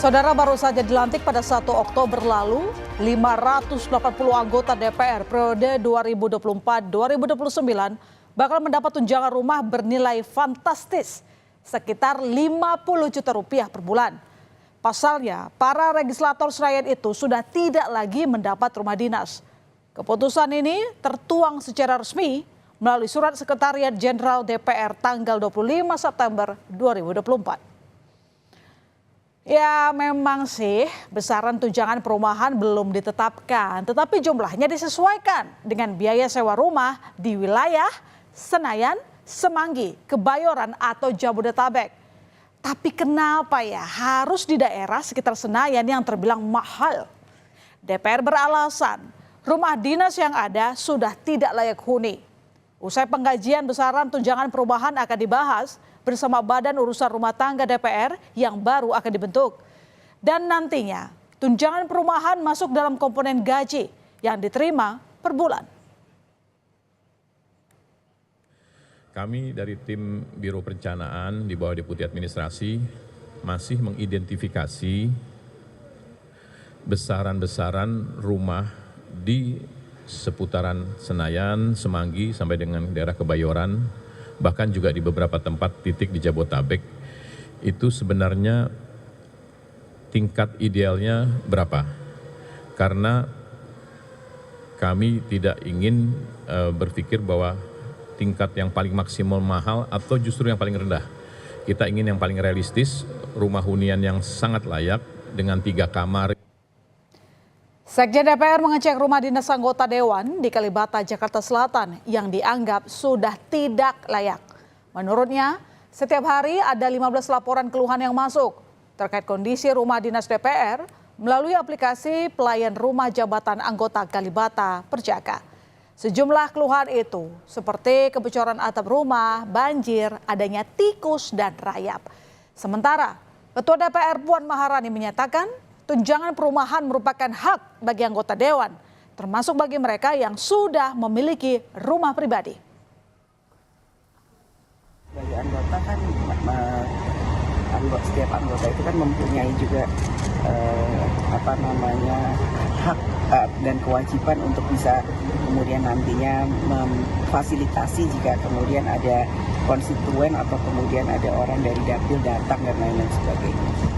Saudara, baru saja dilantik pada 1 Oktober lalu, 580 anggota DPR periode 2024-2029 bakal mendapat tunjangan rumah bernilai fantastis sekitar 50 juta rupiah per bulan. Pasalnya, para legislator Senayan itu sudah tidak lagi mendapat rumah dinas. Keputusan ini tertuang secara resmi melalui surat Sekretariat Jenderal DPR tanggal 25 September 2024. Ya, memang sih besaran tunjangan perumahan belum ditetapkan, tetapi jumlahnya disesuaikan dengan biaya sewa rumah di wilayah Senayan, Semanggi, Kebayoran atau Jabodetabek. Tapi kenapa ya harus di daerah sekitar Senayan yang terbilang mahal? DPR beralasan rumah dinas yang ada sudah tidak layak huni. Usai pengkajian, besaran tunjangan perumahan akan dibahas bersama Badan Urusan Rumah Tangga DPR yang baru akan dibentuk. Dan nantinya tunjangan perumahan masuk dalam komponen gaji yang diterima per bulan. Kami dari tim Biro Perencanaan di bawah Deputi Administrasi masih mengidentifikasi besaran-besaran rumah di seputaran Senayan, Semanggi sampai dengan daerah Kebayoran, bahkan juga di beberapa tempat titik di Jabodetabek, itu sebenarnya tingkat idealnya berapa? Karena kami tidak ingin berpikir bahwa tingkat yang paling maksimal mahal atau justru yang paling rendah. Kita ingin yang paling realistis, rumah hunian yang sangat layak dengan 3 kamar. Sekjen DPR mengecek rumah dinas anggota Dewan di Kalibata, Jakarta Selatan yang dianggap sudah tidak layak. Menurutnya, setiap hari ada 15 laporan keluhan yang masuk terkait kondisi rumah dinas DPR melalui aplikasi pelayan rumah jabatan anggota Kalibata Perjaka. Sejumlah keluhan itu seperti kebocoran atap rumah, banjir, adanya tikus dan rayap. Sementara, Ketua DPR Puan Maharani menyatakan tunjangan perumahan merupakan hak bagi anggota Dewan, termasuk bagi mereka yang sudah memiliki rumah pribadi. Bagi anggota kan, setiap anggota itu kan mempunyai juga hak dan kewajiban untuk bisa kemudian nantinya memfasilitasi jika kemudian ada konstituen atau kemudian ada orang dari dapil datang dan lain-lain sebagainya.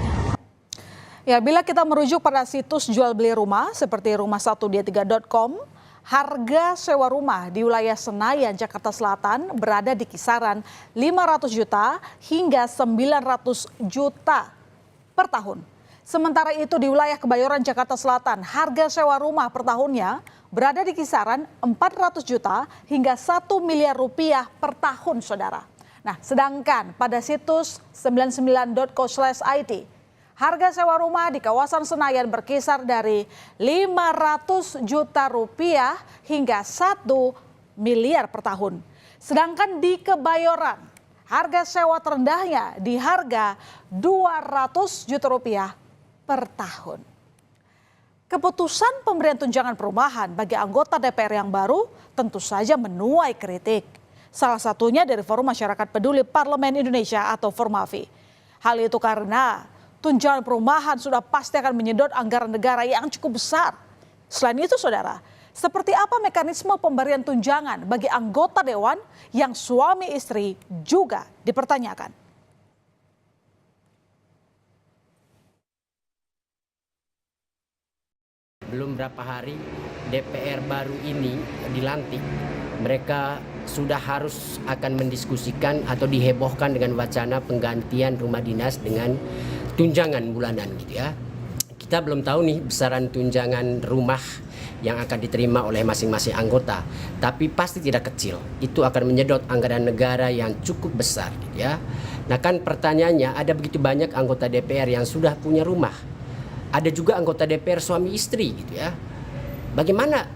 Ya, bila kita merujuk pada situs jual beli rumah seperti rumah123.com, harga sewa rumah di wilayah Senayan, Jakarta Selatan berada di kisaran 500 juta hingga 900 juta per tahun. Sementara itu di wilayah Kebayoran, Jakarta Selatan, harga sewa rumah per tahunnya berada di kisaran 400 juta hingga 1 miliar rupiah per tahun, saudara. Nah, sedangkan pada situs 99.co/it, harga sewa rumah di kawasan Senayan berkisar dari 500 juta rupiah hingga 1 miliar per tahun. Sedangkan di Kebayoran, harga sewa terendahnya di harga 200 juta rupiah per tahun. Keputusan pemberian tunjangan perumahan bagi anggota DPR yang baru tentu saja menuai kritik. Salah satunya dari Forum Masyarakat Peduli Parlemen Indonesia atau Formavi. Hal itu karena tunjangan perumahan sudah pasti akan menyedot anggaran negara yang cukup besar. Selain itu, saudara, seperti apa mekanisme pemberian tunjangan bagi anggota Dewan yang suami istri juga dipertanyakan. Belum berapa hari DPR baru ini dilantik, mereka sudah harus akan mendiskusikan atau dihebohkan dengan wacana penggantian rumah dinas dengan tunjangan bulanan gitu ya. Kita belum tahu nih besaran tunjangan rumah yang akan diterima oleh masing-masing anggota, tapi pasti tidak kecil. Itu akan menyedot anggaran negara yang cukup besar gitu ya. Nah kan pertanyaannya, ada begitu banyak anggota DPR yang sudah punya rumah. Ada juga anggota DPR suami istri gitu ya. Bagaimana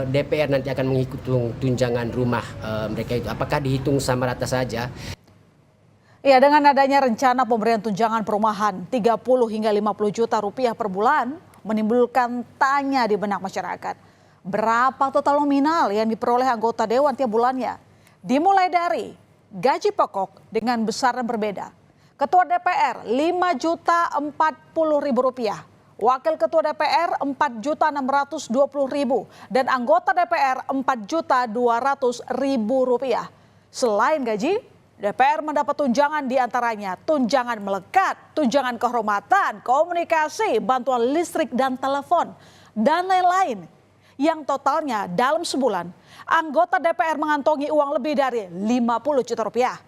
DPR nanti akan menghitung tunjangan rumah mereka itu? Apakah dihitung sama rata saja? Ya, dengan adanya rencana pemberian tunjangan perumahan 30 hingga 50 juta rupiah per bulan menimbulkan tanya di benak masyarakat. Berapa total nominal yang diperoleh anggota Dewan tiap bulannya? Dimulai dari gaji pokok dengan besaran berbeda. Ketua DPR Rp5.040.000, Wakil Ketua DPR Rp4.620.000 dan anggota DPR Rp4.200.000. Selain gaji, DPR mendapat tunjangan diantaranya tunjangan melekat, tunjangan kehormatan, komunikasi, bantuan listrik dan telepon, dan lain-lain. Yang totalnya dalam sebulan, anggota DPR mengantongi uang lebih dari 50 juta rupiah.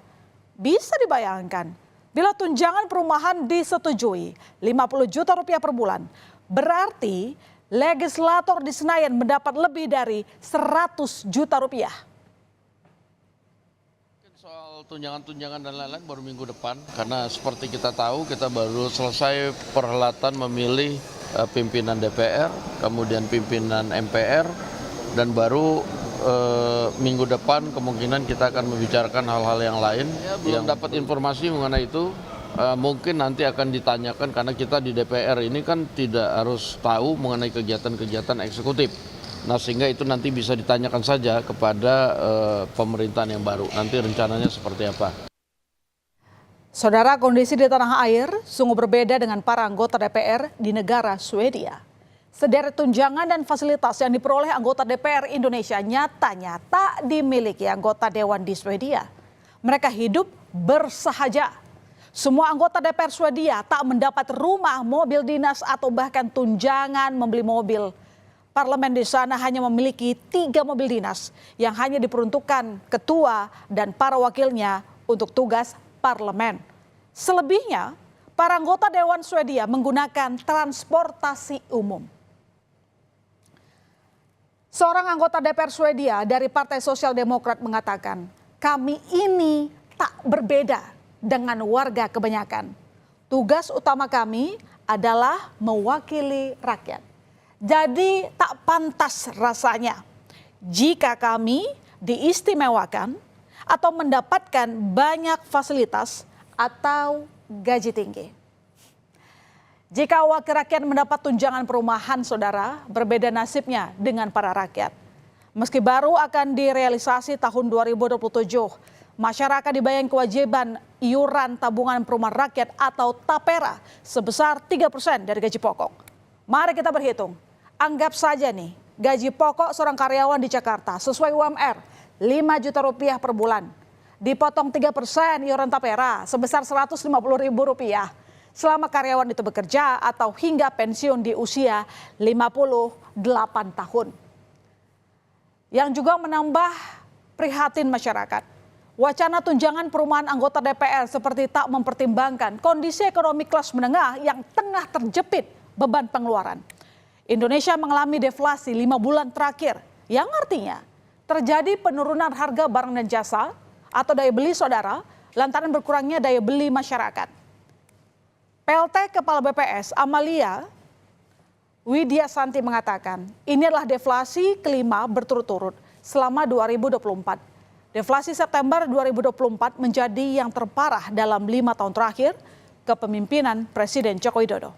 Bisa dibayangkan, bila tunjangan perumahan disetujui 50 juta rupiah per bulan, berarti legislator di Senayan mendapat lebih dari 100 juta rupiah. Soal tunjangan-tunjangan dan lain-lain baru minggu depan, karena seperti kita tahu kita baru selesai perhelatan memilih pimpinan DPR, kemudian pimpinan MPR, dan baru minggu depan kemungkinan kita akan membicarakan hal-hal yang lain. Belum dapat informasi mengenai itu, mungkin nanti akan ditanyakan karena kita di DPR ini kan tidak harus tahu mengenai kegiatan-kegiatan eksekutif. Nah, sehingga itu nanti bisa ditanyakan saja kepada pemerintahan yang baru. Nanti rencananya seperti apa. Saudara, kondisi di tanah air sungguh berbeda dengan para anggota DPR di negara Swedia. Sederet tunjangan dan fasilitas yang diperoleh anggota DPR Indonesia nyatanya tak dimiliki anggota Dewan di Swedia. Mereka hidup bersahaja. Semua anggota DPR Swedia tak mendapat rumah, mobil dinas, atau bahkan tunjangan membeli mobil. Parlemen di sana hanya memiliki 3 mobil dinas yang hanya diperuntukkan ketua dan para wakilnya untuk tugas parlemen. Selebihnya, para anggota Dewan Swedia menggunakan transportasi umum. Seorang anggota DPR Swedia dari Partai Sosial Demokrat mengatakan, kami ini tak berbeda dengan warga kebanyakan. Tugas utama kami adalah mewakili rakyat. Jadi tak pantas rasanya jika kami diistimewakan atau mendapatkan banyak fasilitas atau gaji tinggi. Jika wakil rakyat mendapat tunjangan perumahan, saudara, berbeda nasibnya dengan para rakyat. Meski baru akan direalisasi tahun 2027, masyarakat dibayang kewajiban iuran tabungan perumahan rakyat atau TAPERA sebesar 3% dari gaji pokok. Mari kita berhitung. Anggap saja nih, gaji pokok seorang karyawan di Jakarta sesuai UMR 5 juta rupiah per bulan. Dipotong 3% iuran TAPERA sebesar Rp150.000 selama karyawan itu bekerja atau hingga pensiun di usia 58 tahun. Yang juga menambah prihatin masyarakat. Wacana tunjangan perumahan anggota DPR seperti tak mempertimbangkan kondisi ekonomi kelas menengah yang tengah terjepit beban pengeluaran. Indonesia mengalami deflasi 5 bulan terakhir, yang artinya terjadi penurunan harga barang dan jasa atau daya beli, saudara, lantaran berkurangnya daya beli masyarakat. PLT Kepala BPS Amalia Widyasanti mengatakan, ini adalah deflasi kelima berturut-turut selama 2024. Deflasi September 2024 menjadi yang terparah dalam 5 tahun terakhir kepemimpinan Presiden Joko Widodo.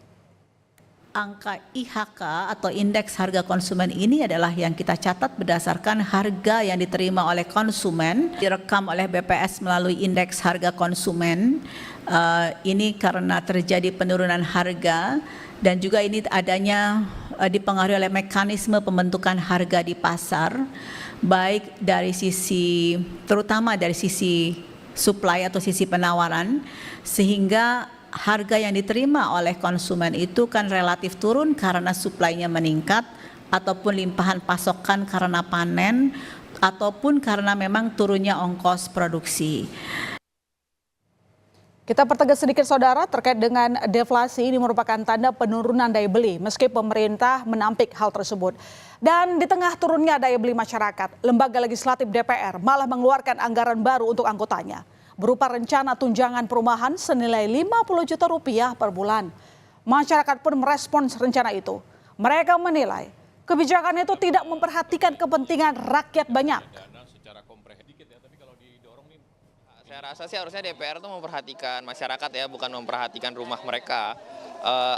Angka IHK atau indeks harga konsumen ini adalah yang kita catat berdasarkan harga yang diterima oleh konsumen, direkam oleh BPS melalui indeks harga konsumen. Ini karena terjadi penurunan harga dan juga ini adanya dipengaruhi oleh mekanisme pembentukan harga di pasar, baik dari sisi, terutama dari sisi supply atau sisi penawaran, sehingga harga yang diterima oleh konsumen itu kan relatif turun karena suplainya meningkat ataupun limpahan pasokan karena panen ataupun karena memang turunnya ongkos produksi. Kita pertegas sedikit, saudara, terkait dengan deflasi ini merupakan tanda penurunan daya beli meski pemerintah menampik hal tersebut. Dan di tengah turunnya daya beli masyarakat, Lembaga Legislatif DPR malah mengeluarkan anggaran baru untuk anggotanya, berupa rencana tunjangan perumahan senilai 50 juta rupiah per bulan. Masyarakat pun merespons rencana itu. Mereka menilai kebijakan itu tidak memperhatikan kepentingan rakyat banyak. Saya rasa sih harusnya DPR tuh memperhatikan masyarakat ya, bukan memperhatikan rumah mereka.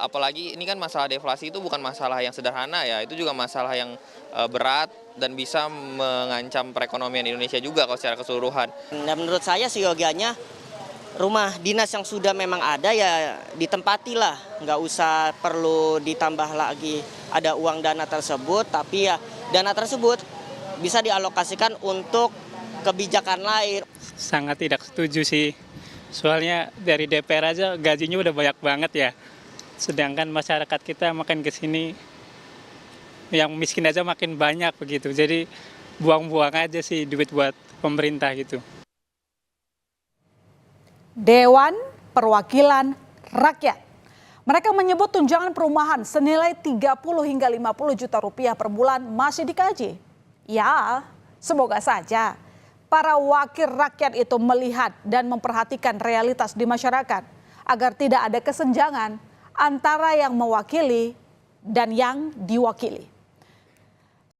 Apalagi ini kan masalah deflasi itu bukan masalah yang sederhana ya, itu juga masalah yang berat dan bisa mengancam perekonomian Indonesia juga kalau secara keseluruhan. Dan menurut saya seyogianya rumah dinas yang sudah memang ada ya ditempatilah, nggak usah perlu ditambah lagi ada uang dana tersebut, tapi ya dana tersebut bisa dialokasikan untuk kebijakan lain. Sangat tidak setuju sih, soalnya dari DPR aja gajinya udah banyak banget ya, sedangkan masyarakat kita makin kesini yang miskin aja makin banyak begitu, jadi buang-buang aja sih duit buat pemerintah gitu. Dewan Perwakilan Rakyat. Mereka menyebut tunjangan perumahan senilai 30 hingga 50 juta rupiah per bulan masih dikaji. Ya, semoga saja para wakil rakyat itu melihat dan memperhatikan realitas di masyarakat agar tidak ada kesenjangan antara yang mewakili dan yang diwakili.